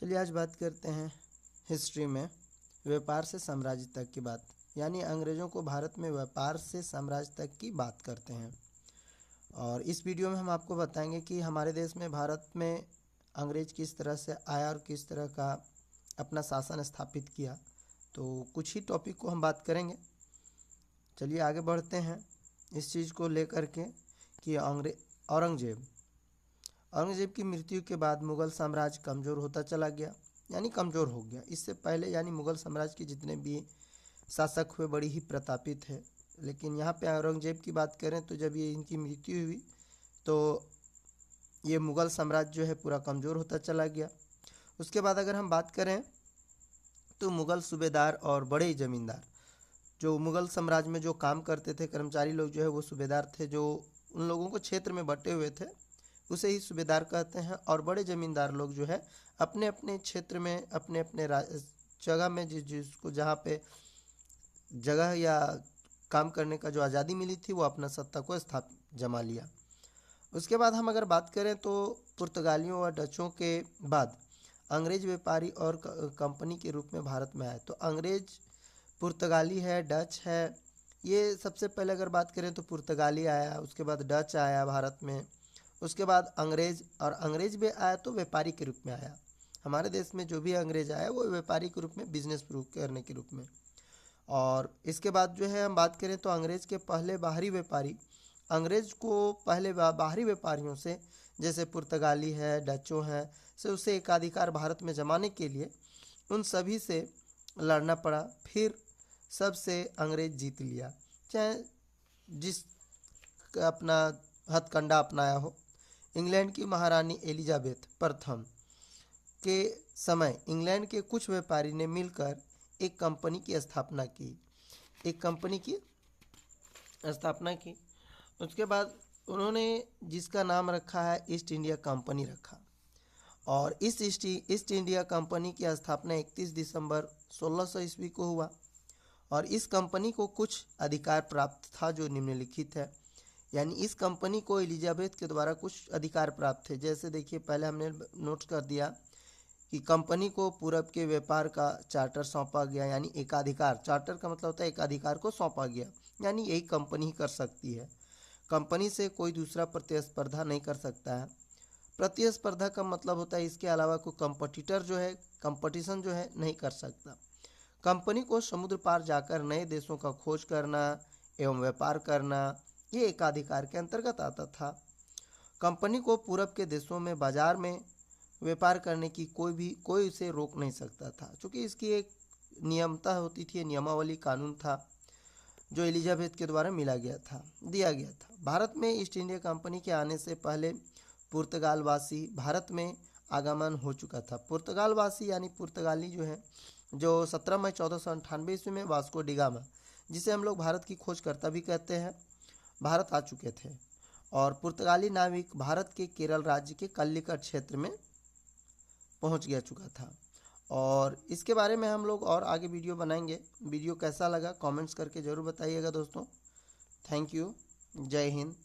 चलिए आज बात करते हैं हिस्ट्री में व्यापार से साम्राज्य तक की बात, यानी अंग्रेज़ों को भारत में व्यापार से साम्राज्य तक की बात करते हैं। और इस वीडियो में हम आपको बताएंगे कि हमारे देश में भारत में अंग्रेज किस तरह से आया और किस तरह का अपना शासन स्थापित किया। तो कुछ ही टॉपिक को हम बात करेंगे। चलिए आगे बढ़ते हैं इस चीज़ को लेकर के कि औरंगजेब की मृत्यु के बाद मुग़ल साम्राज्य कमज़ोर होता चला गया, यानी कमज़ोर हो गया। इससे पहले यानी मुग़ल साम्राज्य के जितने भी शासक हुए बड़ी ही प्रतापी थे, लेकिन यहाँ पे औरंगजेब की बात करें तो जब ये इनकी मृत्यु हुई तो ये मुग़ल साम्राज्य जो है पूरा कमज़ोर होता चला गया। उसके बाद अगर हम बात करें तो मुग़ल सूबेदार और बड़े ज़मींदार जो मुग़ल साम्राज्य में जो काम करते थे, कर्मचारी लोग जो है वो सूबेदार थे, जो उन लोगों को क्षेत्र में बटे हुए थे उसे ही सूबेदार कहते हैं। और बड़े ज़मींदार लोग जो है अपने अपने क्षेत्र में अपने अपने जगह में जिसको जहाँ पे जगह या काम करने का जो आज़ादी मिली थी वो अपना सत्ता को जमा लिया। उसके बाद हम अगर बात करें तो पुर्तगालियों और डचों के बाद अंग्रेज व्यापारी और कंपनी के रूप में भारत में आए। तो अंग्रेज पुर्तगाली है, डच है, ये सबसे पहले अगर बात करें तो पुर्तगाली आया, उसके बाद डच आया भारत में, उसके बाद अंग्रेज, और अंग्रेज भी आया तो व्यापारी के रूप में आया। हमारे देश में जो भी अंग्रेज आया वो व्यापारी के रूप में, बिजनेस करने के रूप में। और इसके बाद जो है हम बात करें तो अंग्रेज के पहले बाहरी व्यापारी, अंग्रेज को पहले बाहरी व्यापारियों से जैसे पुर्तगाली है, डचों है, से उसे एकाधिकार भारत में जमाने के लिए उन सभी से लड़ना पड़ा। फिर सबसे अंग्रेज जीत लिया, चाहे जिस अपना हथकंडा अपनाया हो। इंग्लैंड की महारानी एलिजाबेथ प्रथम के समय इंग्लैंड के कुछ व्यापारी ने मिलकर एक कंपनी की स्थापना की। उसके बाद उन्होंने जिसका नाम रखा है ईस्ट इंडिया कंपनी रखा। और इस ईस्ट इंडिया कंपनी की स्थापना 31 दिसंबर 1600 ईस्वी को हुआ। और इस कंपनी को कुछ अधिकार प्राप्त था जो निम्नलिखित है, यानी इस कंपनी को एलिजाबेथ के द्वारा कुछ अधिकार प्राप्त थे। जैसे देखिए पहले हमने नोट कर दिया कि कंपनी को पूरब के व्यापार का चार्टर सौंपा गया, यानी एकाधिकार। चार्टर का मतलब होता है एकाधिकार को सौंपा गया, यानी यही कंपनी ही कर सकती है। कंपनी से कोई दूसरा प्रतिस्पर्धा नहीं कर सकता है। प्रतिस्पर्धा का मतलब होता है इसके अलावा कोई कंपटीशन जो है नहीं कर सकता। कंपनी को समुद्र पार जाकर नए देशों का खोज करना एवं व्यापार करना ये एकाधिकार के अंतर्गत आता था। कंपनी को पूरब के देशों में बाजार में व्यापार करने की कोई उसे रोक नहीं सकता था, क्योंकि इसकी एक नियमता होती थी, नियमावली कानून था जो एलिजाबेथ के द्वारा दिया गया था। भारत में ईस्ट इंडिया कंपनी के आने से पहले पुर्तगालवासी भारत में आगमन हो चुका था। पुर्तगालवासी यानी पुर्तगाली जो है, जो 17 मई 1498 ईस्वी में वास्को डी गामा, जिसे हम लोग भारत की खोजकर्ता भी कहते हैं, भारत आ चुके थे। और पुर्तगाली नाविक भारत के केरल राज्य के कल्लिकट क्षेत्र में पहुंच चुका था। और इसके बारे में हम लोग और आगे वीडियो बनाएंगे। वीडियो कैसा लगा कमेंट्स करके ज़रूर बताइएगा दोस्तों। Thank you. जय हिंद।